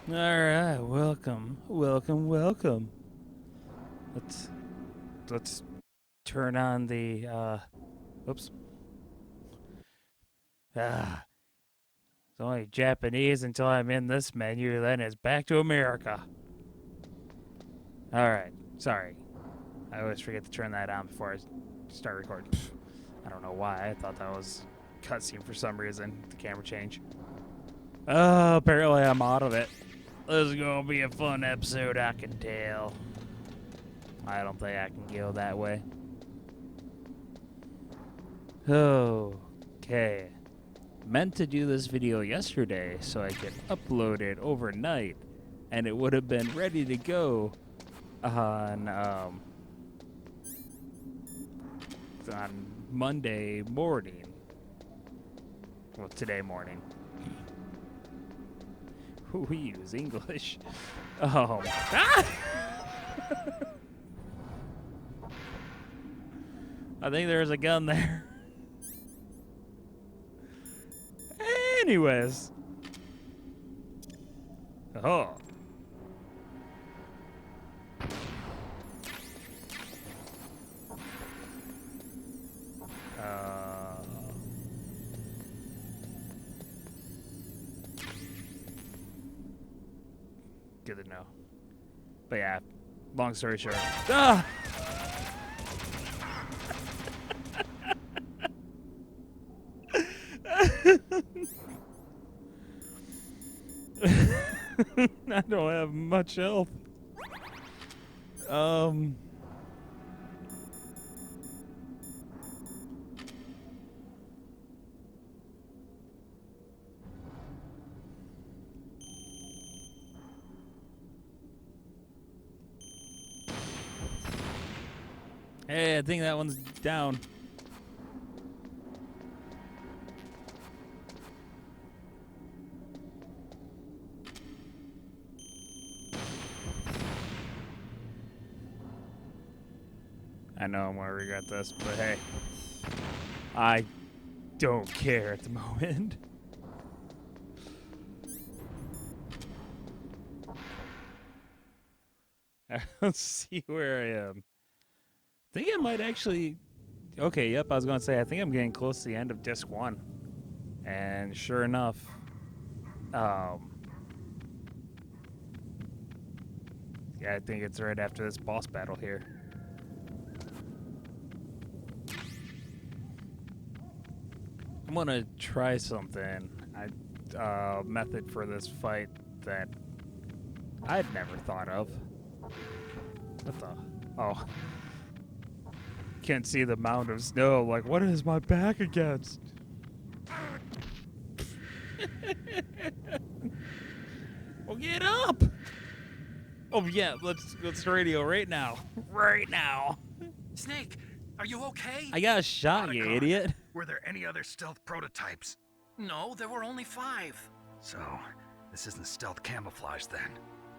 All right, welcome. Let's let's turn on the oops. Ah, it's only Japanese until I'm in this menu, then it's back to America. All right. Sorry. I always forget to turn that on before I start recording. I don't know why. I thought that was cutscene for some reason. The camera change. Oh, apparently I'm out of it. This is gonna be a fun episode, I can tell. I don't think I can go that way. Okay. Meant to do this video yesterday so I could upload it overnight and it would have been ready to go on Monday morning. Well, today morning. We use English. Ah! I think there's a gun there. Anyways. Oh. Good to know. But yeah, long story short. Ah! I don't have much health. Hey, I think that one's down. I know I'm gonna regret this, but hey, I don't care at the moment. Let's see where I am. I think I might actually. Okay, yep, I was gonna say, I think I'm getting close to the end of disc one. And sure enough, um, yeah, I think it's right after this boss battle here. I'm gonna try something. Method for this fight that I'd never thought of. What the? Oh. Can't see the mound of snow. Like, what is my back against? Well, get up! Oh yeah, let's radio right now. Right now. Snake, are you okay? I got a shot, you idiot. Were there any other stealth prototypes? No, there were only 5. So, this isn't stealth camouflage then.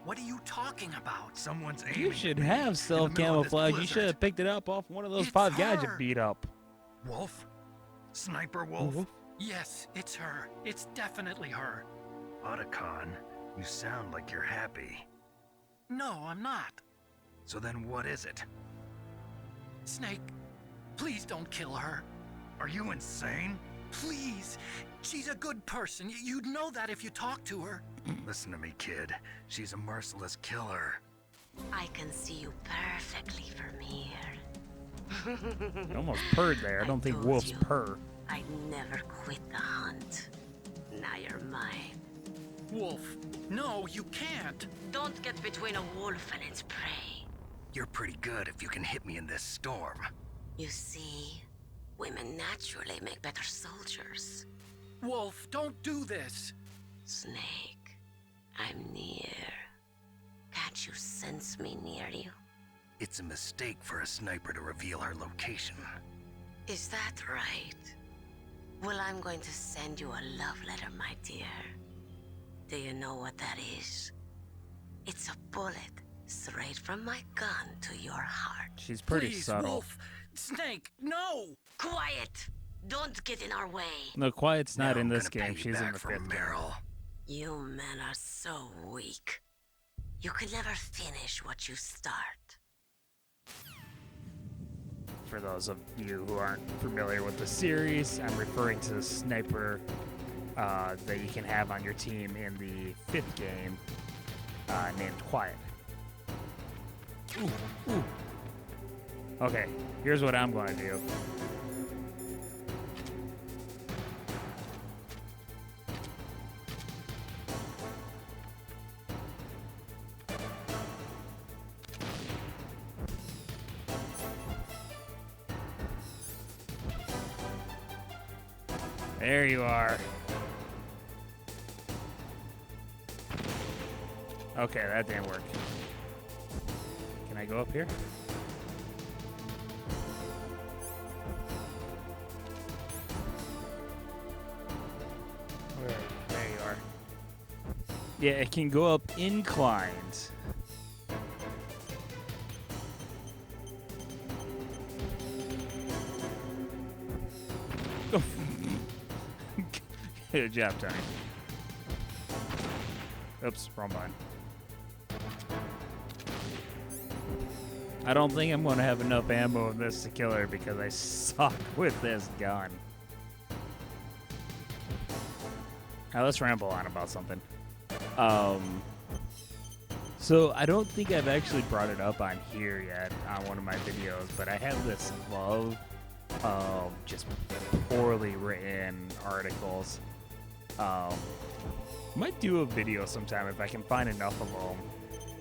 What are you talking about? Someone's aiming. You should have stealth camouflage. You should have picked it up off one of those It's 5 guys you her. beat up. Wolf? Sniper Wolf? Yes, it's her. It's definitely her. Otacon, you sound like you're happy. No, I'm not. So then what is it? Snake, please don't kill her. Are you insane? Please. She's a good person. You'd know that if you talked to her. Listen to me, kid. She's a merciless killer. I can see you perfectly from here. You almost purred there. I don't think told wolves you. purr. I'd never quit the hunt. Now you're mine. Wolf, no, you can't. Don't get between a wolf and its prey. You're pretty good if you can hit me in this storm. You see, women naturally make better soldiers. Wolf, don't do this. Snake, I'm near. Can't you sense me near you? It's a mistake for a sniper to reveal her location. Is that right? Well, I'm going to send you a love letter, my dear. Do you know what that is? It's a bullet straight from my gun to your heart. She's pretty Please, subtle. Wolf. Snake, no. Quiet! Don't get in our way. No, Quiet's not Now in I'm this gonna game. pay you She's in back the for 5th game. Meryl. You men are so weak. You could never finish what you start. For those of you who aren't familiar with the series, I'm referring to the sniper that you can have on your team in the 5th game, named Quiet. Ooh. Okay, here's what I'm going to do. There you are. Okay, that didn't work. Can I go up here? There you are. Yeah, it can go up inclined. Good job, Tony. Oops, wrong button. I don't think I'm going to have enough ammo in this to kill her because I suck with this gun. Now let's ramble on about something. So I don't think I've actually brought it up on here yet on one of my videos, but I have this love of just poorly written articles. Might do a video sometime if I can find enough of them.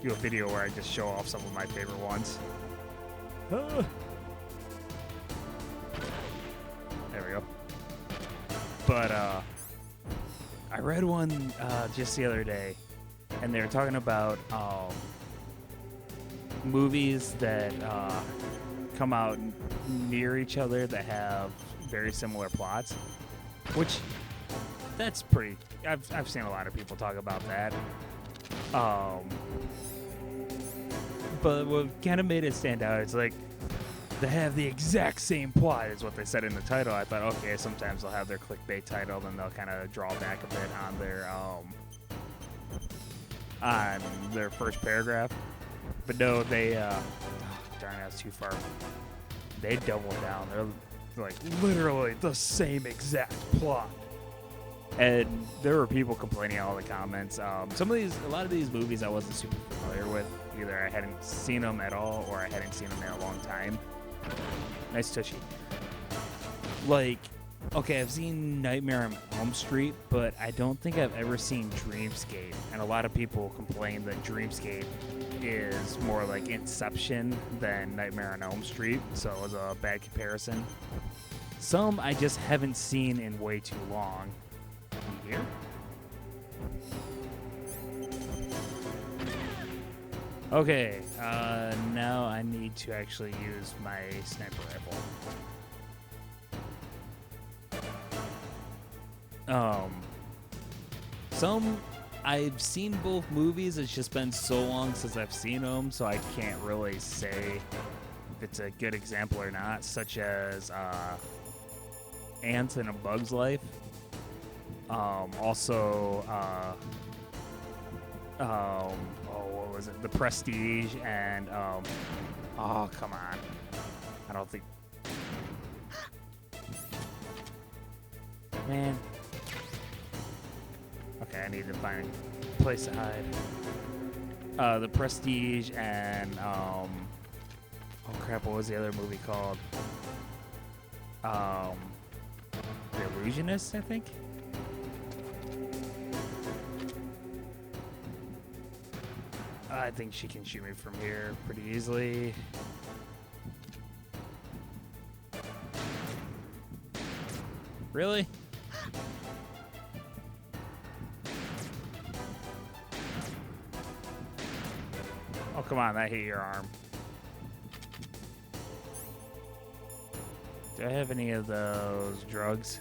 Do a video where I just show off some of my favorite ones. There we go. But I read one just the other day, and they were talking about movies that come out near each other that have very similar plots, which that's pretty. I've seen a lot of people talk about that. But what kind of made it stand out is like they have the exact same plot is what they said in the title. I thought, okay, sometimes they'll have their clickbait title, then they'll kind of draw back a bit on their first paragraph. But no, they darn, that's too far. They double down. They're like literally the same exact plot. And there were people complaining in all the comments. A lot of these movies I wasn't super familiar with. Either I hadn't seen them at all, or I hadn't seen them in a long time. Nice tushy. Like, okay, I've seen Nightmare on Elm Street, but I don't think I've ever seen Dreamscape. And a lot of people complain that Dreamscape is more like Inception than Nightmare on Elm Street, so it was a bad comparison. Some I just haven't seen in way too long. Here? Okay, now I need to actually use my sniper rifle. Some I've seen both movies. It's just been so long since I've seen them, so I can't really say if it's a good example or not. Such as Ant in A Bug's Life. Also, what was it? The Prestige and, oh, come on. I don't think. Man. Okay, I need to find a place to hide. The Prestige and, oh crap, what was the other movie called? The Illusionist, I think? I think she can shoot me from here pretty easily. Really? Oh, come on, that hit your arm. Do I have any of those drugs?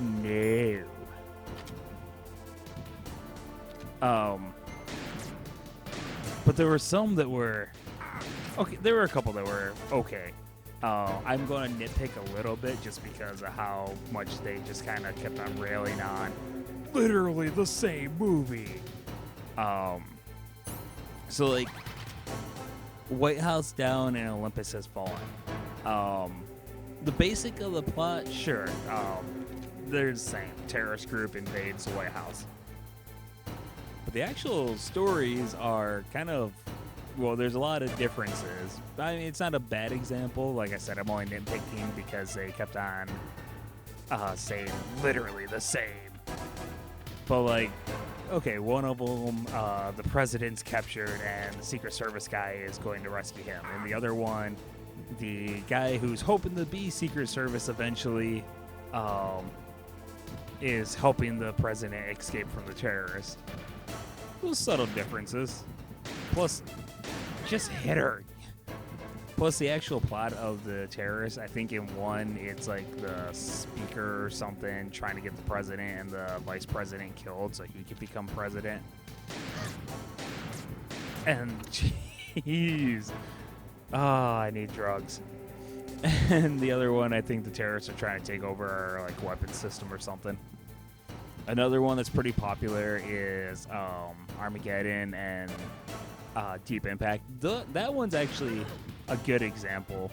No. But there were some that were okay. There were a couple that were okay. I'm going to nitpick a little bit just because of how much they just kind of kept on railing on literally the same movie. So like White House down and Olympus has fallen. The basic of the plot, sure. They're the same. Terrorist group invades the White House. But the actual stories are kind of, well, there's a lot of differences. I mean, it's not a bad example. Like I said, I'm only nitpicking because they kept on saying literally the same. But like, okay, one of them, the president's captured and the Secret Service guy is going to rescue him. And the other one, the guy who's hoping to be Secret Service eventually is helping the president escape from the terrorists. Those subtle differences. Plus, just hit her. Plus, the actual plot of the terrorists, I think in one, it's like the speaker or something trying to get the president and the vice president killed so he could become president. And, jeez. I need drugs. And the other one, I think the terrorists are trying to take over our like weapon system or something. Another one that's pretty popular is Armageddon and Deep Impact. That one's actually a good example.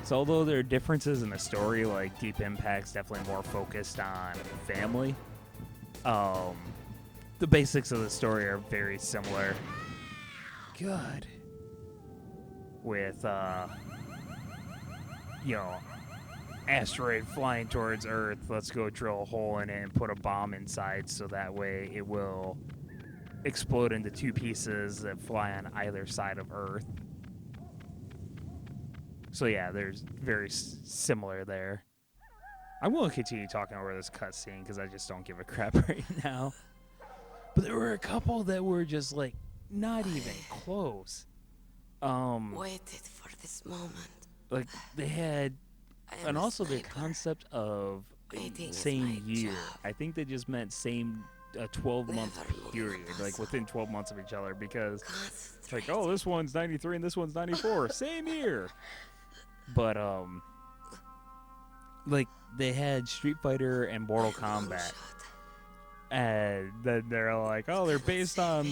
So although there are differences in the story, like Deep Impact's definitely more focused on family, the basics of the story are very similar. Good. With, asteroid flying towards Earth, let's go drill a hole in it and put a bomb inside so that way it will explode into two pieces that fly on either side of Earth. So yeah, there's very similar there. I'm going to continue talking over this cutscene because I just don't give a crap right now. But there were a couple that were just like not even close. Waited for this moment. Like they had, and also their concept of same year. I think they just meant same 12-month period, like within 12 months of each other, because it's like, oh, this one's 93 and this one's 94, same year. But like they had Street Fighter and Mortal Kombat, and then they're like, oh, they're based on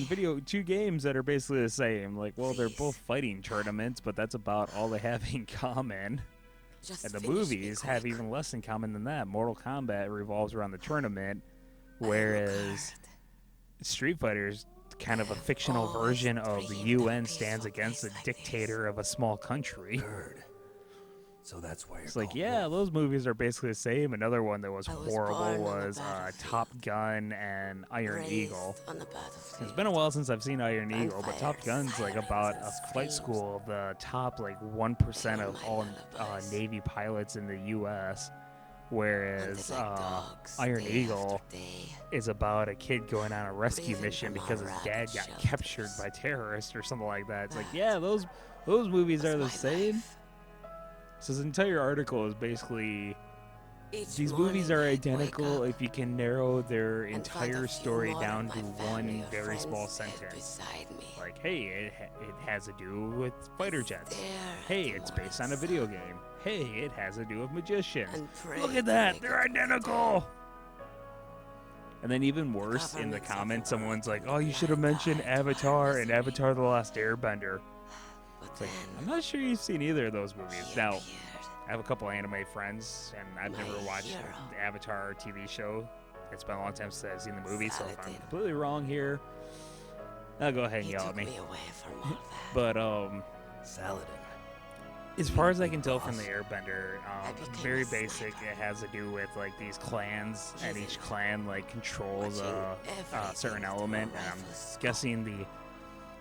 two games that are basically the same. Like, well, they're both fighting tournaments, but that's about all they have in common. And the movies have even less in common than that. Mortal Kombat revolves around the tournament, whereas Street Fighter is kind of a fictional version of the UN stands against the dictator of a small country. So that's why it's like, yeah, those movies are basically the same. Another one that was horrible was Top Gun and Iron Eagle. It's been a while since I've seen Iron Eagle, but Top Gun's like about a flight school, the top like 1% of all Navy pilots in the U.S., whereas Iron Eagle is about a kid going on a rescue mission because his dad got captured by terrorists or something like that. It's like, yeah, those movies are the same. So this entire article is basically, these movies are identical if you can narrow their entire story down to one very small sentence. Like, hey, it has to do with fighter jets. Hey, it's based on a video game. Hey, it has to do with magicians. Look at that, they're identical! And then even worse, in the comments, someone's like, oh, you should have mentioned Avatar and Avatar The Last Airbender. Like, I'm not sure you've seen either of those movies. Now, I have a couple anime friends, and I've never watched the Avatar TV show. It's been a long time since I've seen the movie, so if I'm completely wrong here, I'll go ahead and yell at me. But, Saladin. As far as I can tell from the Airbender, very basic. It has to do with like these clans, and each clan like controls a certain element. And I'm guessing the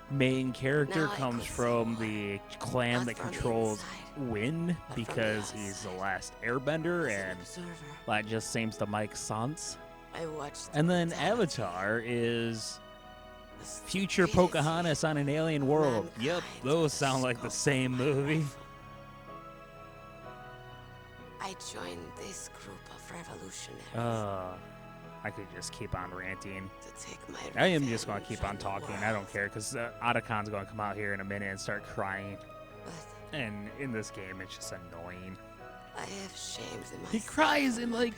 main character comes from the clan that controls wind because he's the last Airbender, and that just seems to make sense. And then Avatar is future Pocahontas on an alien world. Yep, those sound like the same movie. I joined this group of revolutionaries. I could just keep on ranting. To take my I am just going to keep on talking. I don't care, because Otacon's going to come out here in a minute and start crying. And in this game, it's just annoying. I have shamed myself. He cries in like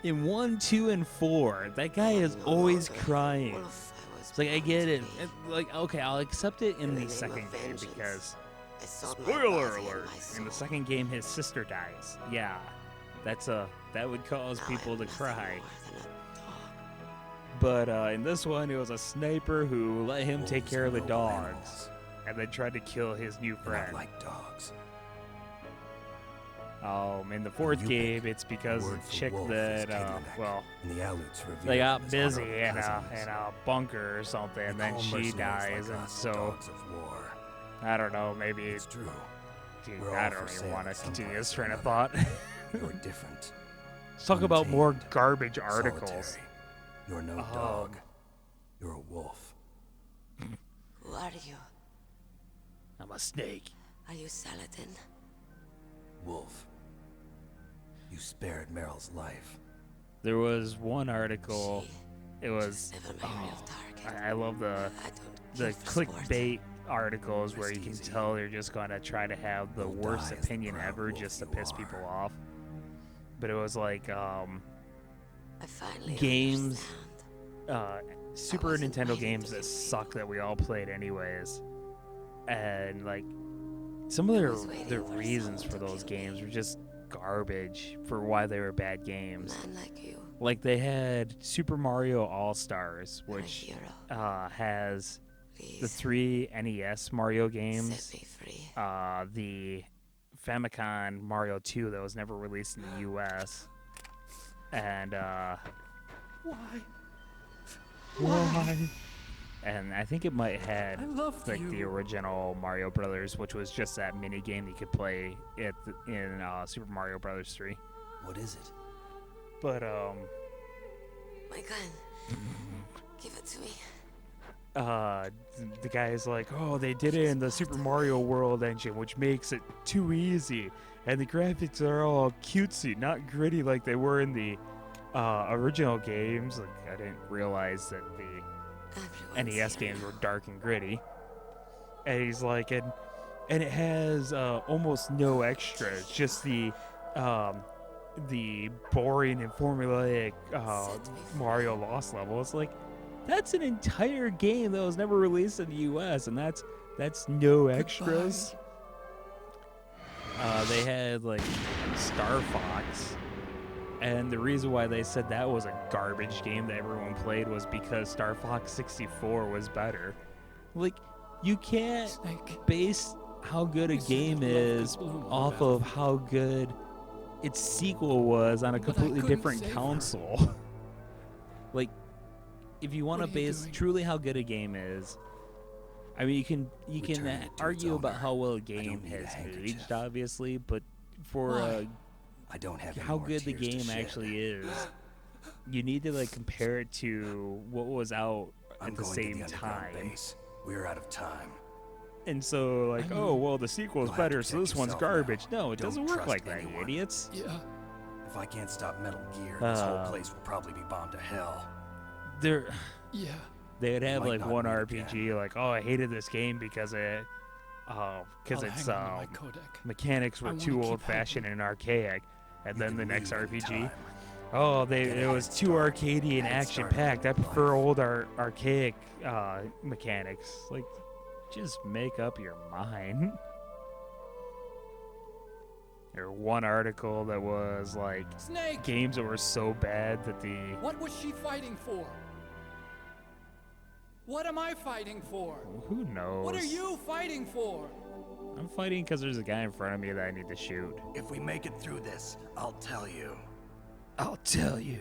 in 1, 2, and 4. That guy is always crying. It's like I get it. Like okay, I'll accept it in the second game because spoiler alert. In the second game, his sister dies. Yeah, that would cause people to cry. But in this one, it was a sniper who let him take care of the dogs, and then tried to kill his new friend. I like dogs. In the fourth game, it's because the word for chick wolf that, is Kenyanek, well, And the Aleuts reveal they got them as busy honorable in cousins. a bunker or something, They and then call she mercenaries dies, like and us so dogs of war. I don't know, maybe It's true. dude, We're I all don't for even sale want to at some continue point this or train of another. thought. You're different. Let's talk about more Untamed. garbage articles. Solitary. You're no dog. You're a wolf. Who are you? I'm a snake. Are you Saladin? Wolf. You spared Meryl's life. There was one article. She It was. never my real target. I love the I don't the kill for sport. clickbait articles where you Rest can easy. tell they're just gonna try to have the You'll worst die as the opinion proud ever wolf just to you piss are. people off. But it was like I finally games, understand. Super wasn't Nintendo waiting games to that be suck that we all played anyways. And like some of I their was waiting their for reasons someone for to those kill me. games were just garbage for why they were bad A games. man like you, Like they had Super Mario All Stars, you're a which hero. has the Please 3 NES Mario games, set me free. the Famicom Mario 2 that was never released in the U.S. And why? And I think it might had like the original Mario Brothers, which was just that mini game you could play in Super Mario Brothers 3. What is it? But My gun. Give it to me. the guy's like, oh, they did it in the Super Mario World engine, which makes it too easy, and the graphics are all cutesy, not gritty like they were in the original games. Like I didn't realize that the Everyone's NES here games now. were dark and gritty. And he's like, and it has almost no extras, just the boring and formulaic Mario Lost level. It's like that's an entire game that was never released in the U.S. and that's no extras. They had like Star Fox. And the reason why they said that was a garbage game that everyone played was because Star Fox 64 was better. Like, you can't base how good a game is off of how good its sequel was on a completely different console. Like, if you want to base truly how good a game is, I mean, you can Return it to its argue about owner. how well a I game don't need a has handkerchief. aged, obviously, but for I don't have any how more good the tears to game shed. actually is, you need to like compare it to what was out I'm at the going same to the underground time. base. We're out of time. And so like, oh well, the sequel is You'll have to better, so protect this one's yourself now. garbage. No, it Don't doesn't work trust like that, you anyone. idiots. If I can't stop Metal Gear, this whole Uh, place will probably be bombed to hell. They'd have might like not one meet RPG, like, oh, I hated this game because its mechanics were too old-fashioned and archaic. And You then can the next leave RPG, anytime. oh, Get it a was head too start. arcadey and Head start action-packed. I in prefer life. old archaic mechanics. Like, just make up your mind. Or one article that was like Snake! games that were so bad that the What was she fighting for? What am I fighting for? who knows? What are you fighting for? I'm fighting because there's a guy in front of me that I need to shoot. If we make it through this, I'll tell you. I'll tell you.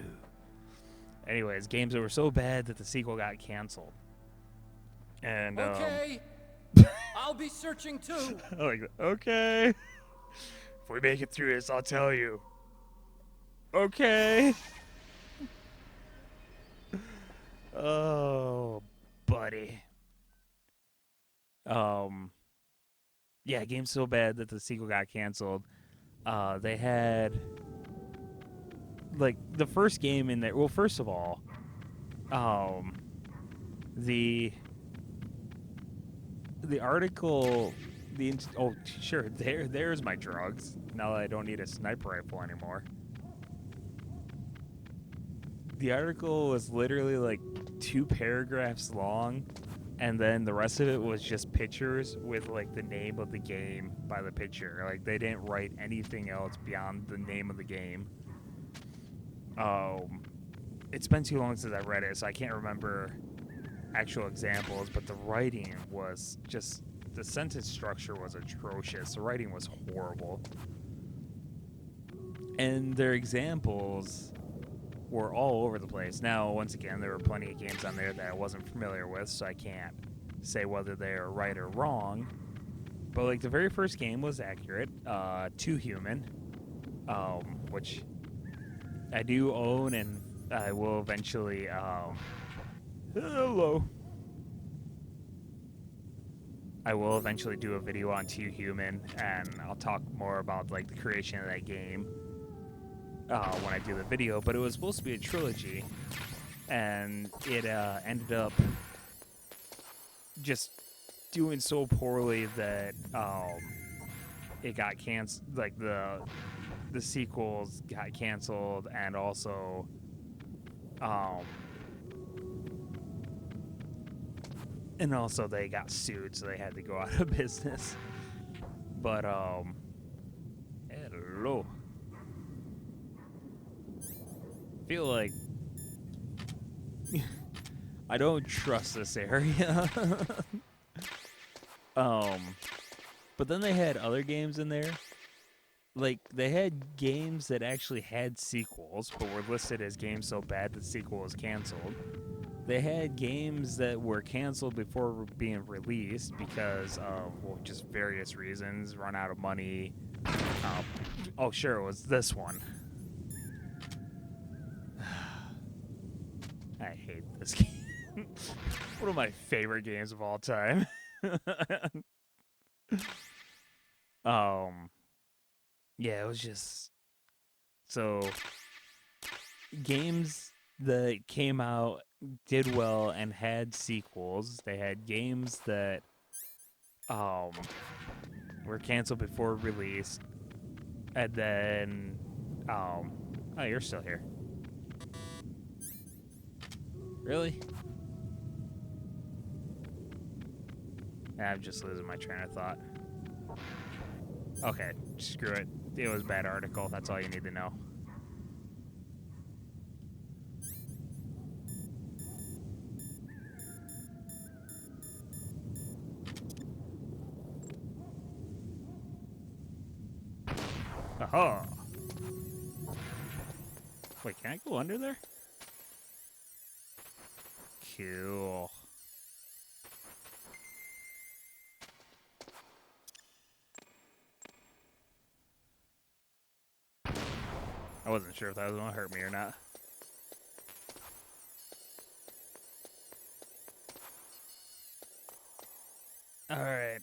Anyways, games that were so bad that the sequel got canceled. And Okay. I'll be searching too. like, okay. If we make it through this, I'll tell you. Okay. Oh, buddy. Yeah, game's so bad that the sequel got canceled. They had like the first game in there. Well, first of all, the article Oh, sure. There's my drugs. Now that I don't need a sniper rifle anymore. The article was literally like 2 paragraphs long, and then the rest of it was just pictures with like the name of the game by the picture. Like they didn't write anything else beyond the name of the game. It's been too long since I read it, so I can't remember actual examples, but the writing was just, the sentence structure was atrocious. The writing was horrible. And their examples were all over the place. Now, once again, there were plenty of games on there that I wasn't familiar with, so I can't say whether they are right or wrong. But like the very first game was accurate. 2 Human, which I do own, and I will eventually. Hello. I will eventually do a video on 2 Human, and I'll talk more about like the creation of that game when I do the video. But it was supposed to be a trilogy, and it ended up just doing so poorly that it got canceled. Like the sequels got canceled, and also they got sued, so they had to go out of business. But hello. Feel like I don't trust this area. But then they had other games in there. Like, they had games that actually had sequels, but were listed as games so bad the sequel was canceled. They had games that were canceled before being released because of, well, just various reasons, run out of money. Oh, sure, it was this one. I hate this game. One of my favorite games of all time. Yeah, it was just so games that came out, did well, and had sequels. They had games that were canceled before release, and then oh, you're still here. Really? I'm just losing my train of thought. Okay, screw it. It was a bad article. That's all you need to know. Aha! Wait, can I go under there? Cool. I wasn't sure if that was going to hurt me or not. Alright.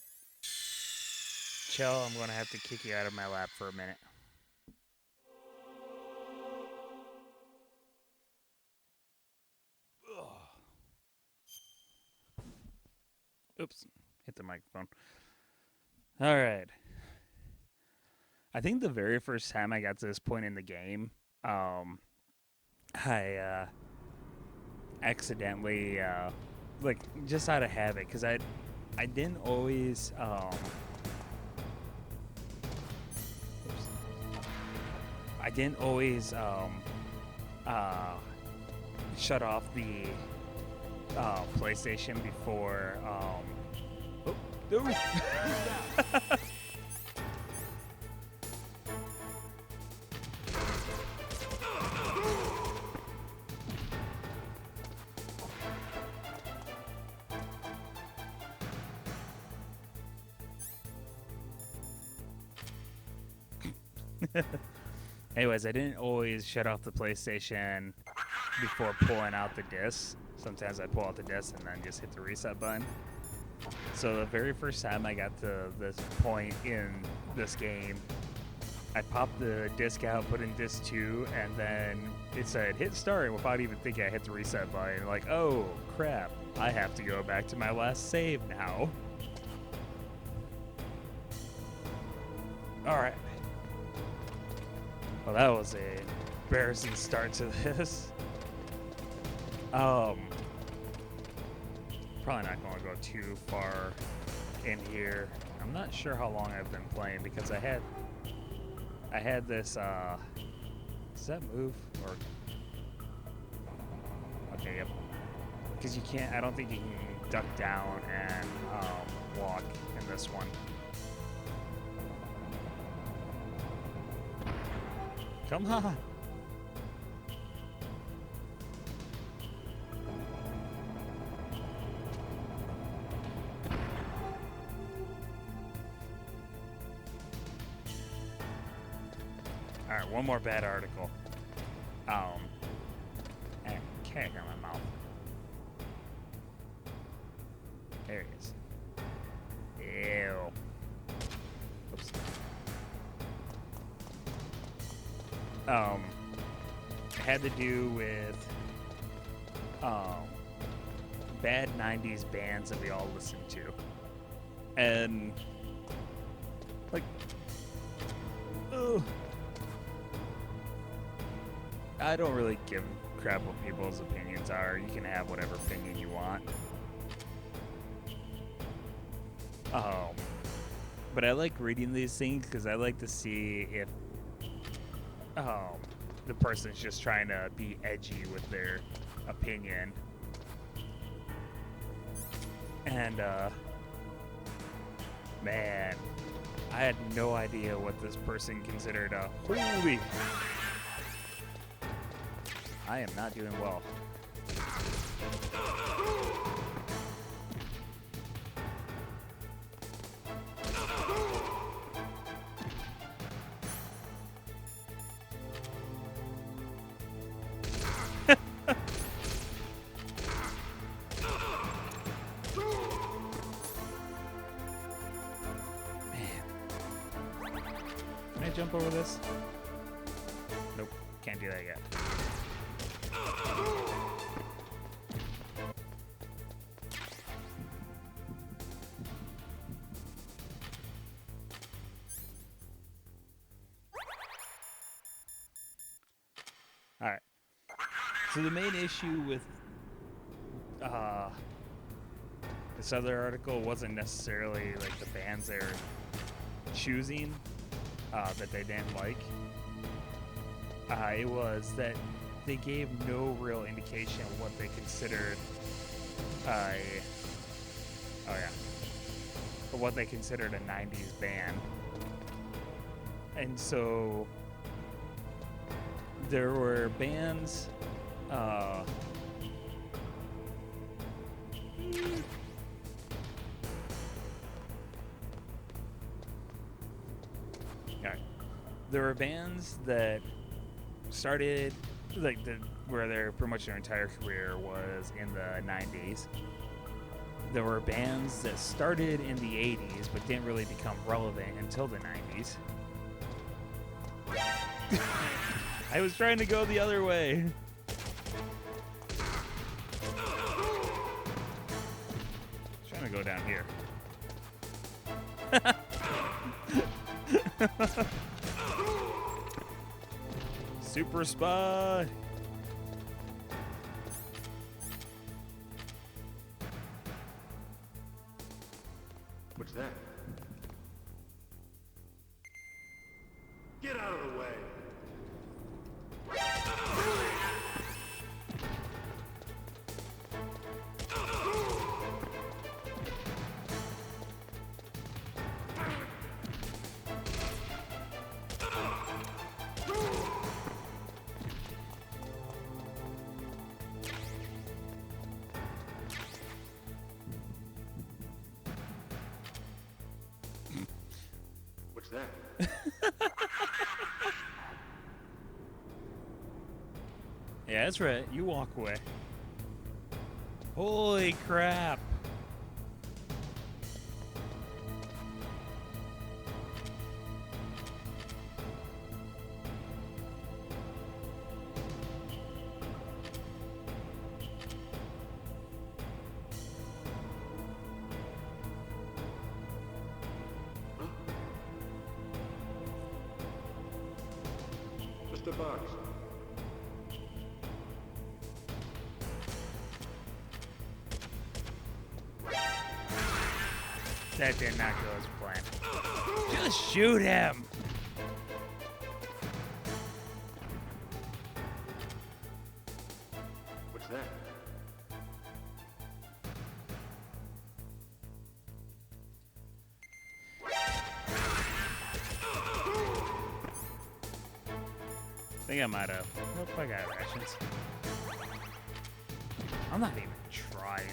Chill, I'm going to have to kick you out of my lap for a minute. Oops, hit the microphone. Alright. I think the very first time I got to this point in the game, I accidentally, like, just out of habit, because I didn't always, shut off the PlayStation before, Anyways, I didn't always shut off the PlayStation before pulling out the disc. Sometimes I pull out the disc and then just hit the reset button. So the very first time I got to this point in this game, I popped the disc out, put in disc 2, and then it said hit start without even thinking. I hit the reset button. Like, oh crap, I have to go back to my last save now. All right. Well, that was a embarrassing start to this. Probably not going to go too far in here. I'm not sure how long I've been playing because I had this. Does that move or? Okay, yep. Because you can't. I don't think you can duck down and walk in this one. Come on. All right, one more bad article. I can't hear my mouth. There he is. Ew. Oops. It had to do with bad 90s bands that we all listened to. And like I don't really give a crap what people's opinions are. You can have whatever opinion you want. But I like reading these things because I like to see if the person's just trying to be edgy with their opinion. And man, I had no idea what this person considered a holy. I am not doing well. Can I jump over this? Nope, can't do that yet. Alright. So the main issue with this other article wasn't necessarily like the bands they're choosing that they didn't like. It was that they gave no real indication of what they considered what they considered a 90s band. And so there were bands there were bands that started where their pretty much their entire career was in the 90s. There were bands that started in the 80s but didn't really become relevant until the 90s. I was trying to go the other way. Trying to go down here. Super Spy. What's that? Get out of the way. What's that? Yeah, that's right. You walk away. Holy crap. the box. That did not go as planned. Just shoot him! What's that? I think I might have. Nope, I got rations. I'm not even trying.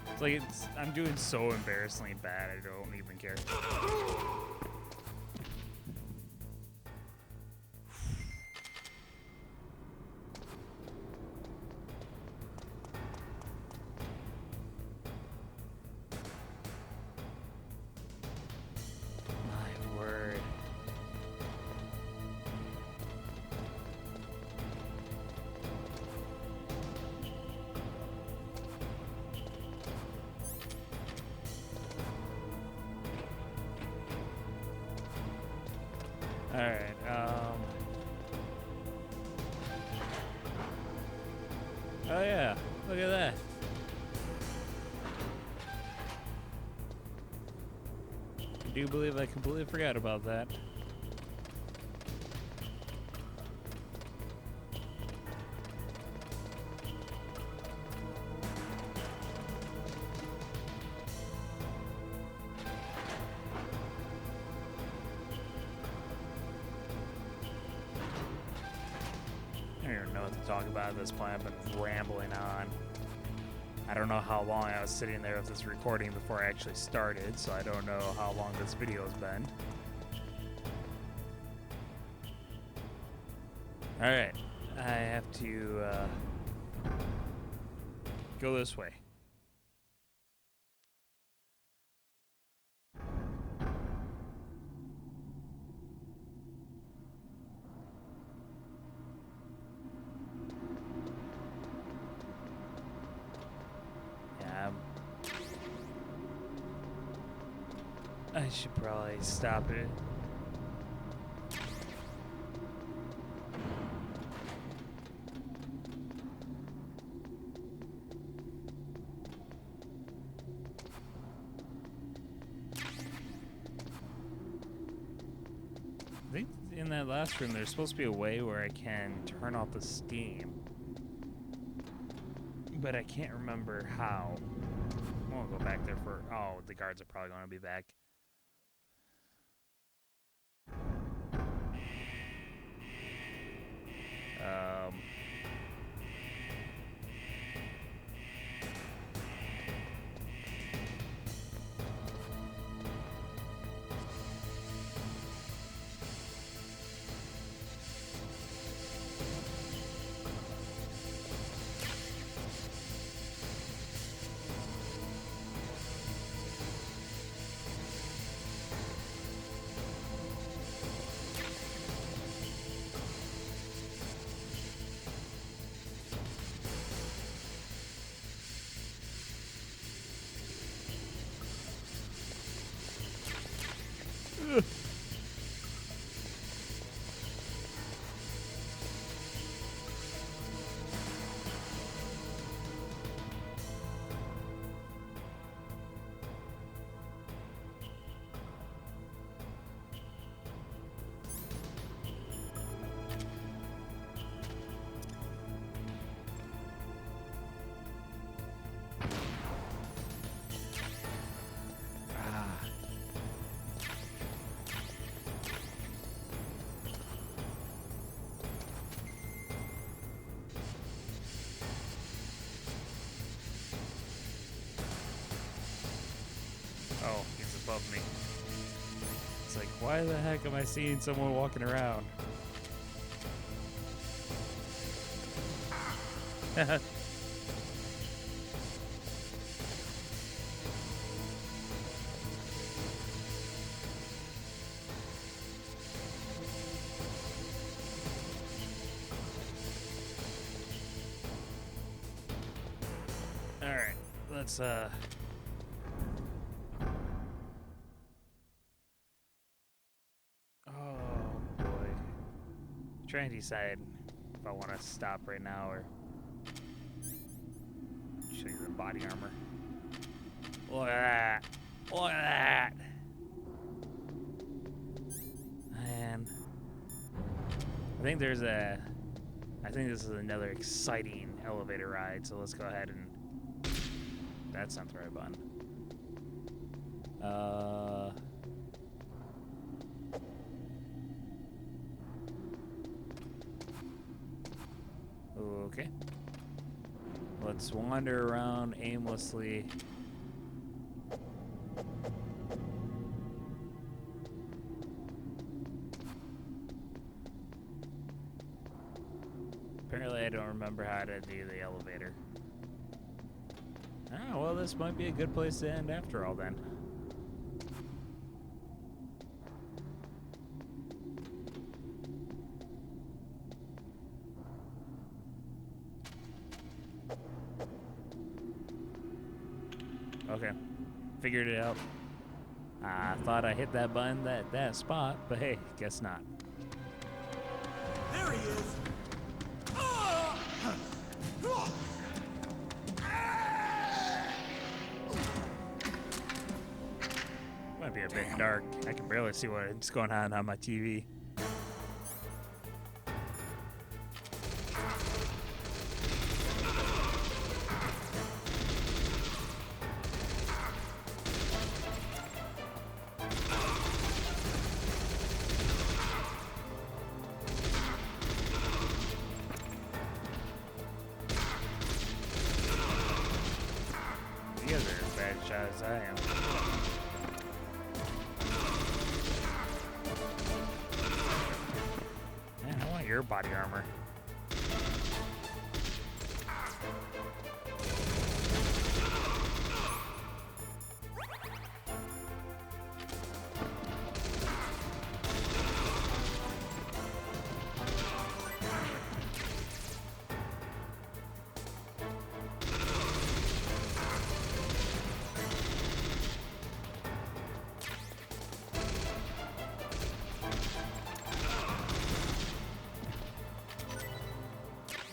It's like I'm doing so embarrassingly bad, I don't even care. My word. Alright, oh yeah, look at that. I do believe I completely forgot about that. I don't even know what to talk about at this point. I've been rambling on. I don't know how long I was sitting there with this recording before I actually started, so I don't know how long this video has been. Alright, I have to go this way. I should probably stop it. I think in that last room there's supposed to be a way where I can turn off the steam. But I can't remember how. I won't go back there for... Oh, the guards are probably going to be back. Oh, he's above me. It's like, why the heck am I seeing someone walking around? Alright, let's oh boy. trying to decide if I want to stop right now or show you the body armor. Look at that. Look at that. Man. I think this is another exciting elevator ride, so let's go ahead and... That's not the right button. Okay. Let's wander around aimlessly. Apparently I don't remember how to do the elevator. Ah, well, this might be a good place to end after all then. Okay, figured it out. I thought I hit that button, that spot, but hey, guess not. There he is. Might be a bit dark. I can barely see what's going on my TV. You guys are as bad a shot as I am. Man, I want your body armor.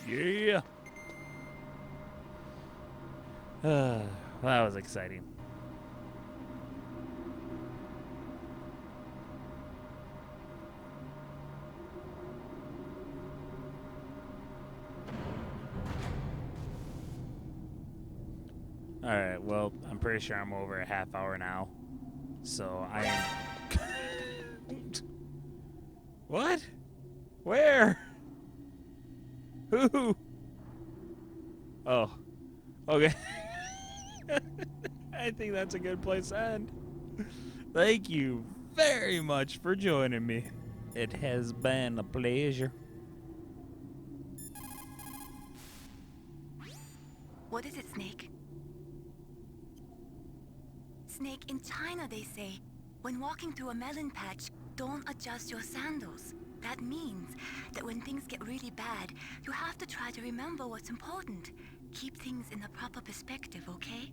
Yeah. Well, that was exciting. All right. Well, I'm pretty sure I'm over a half hour now, so I am. What? Where? Who? Oh. Okay. I think that's a good place to end. Thank you very much for joining me. It has been a pleasure. What is it, Snake? Snake, in China they say, when walking through a melon patch, don't adjust your sandals. That means that when things get really bad, you have to try to remember what's important. Keep things in the proper perspective, okay?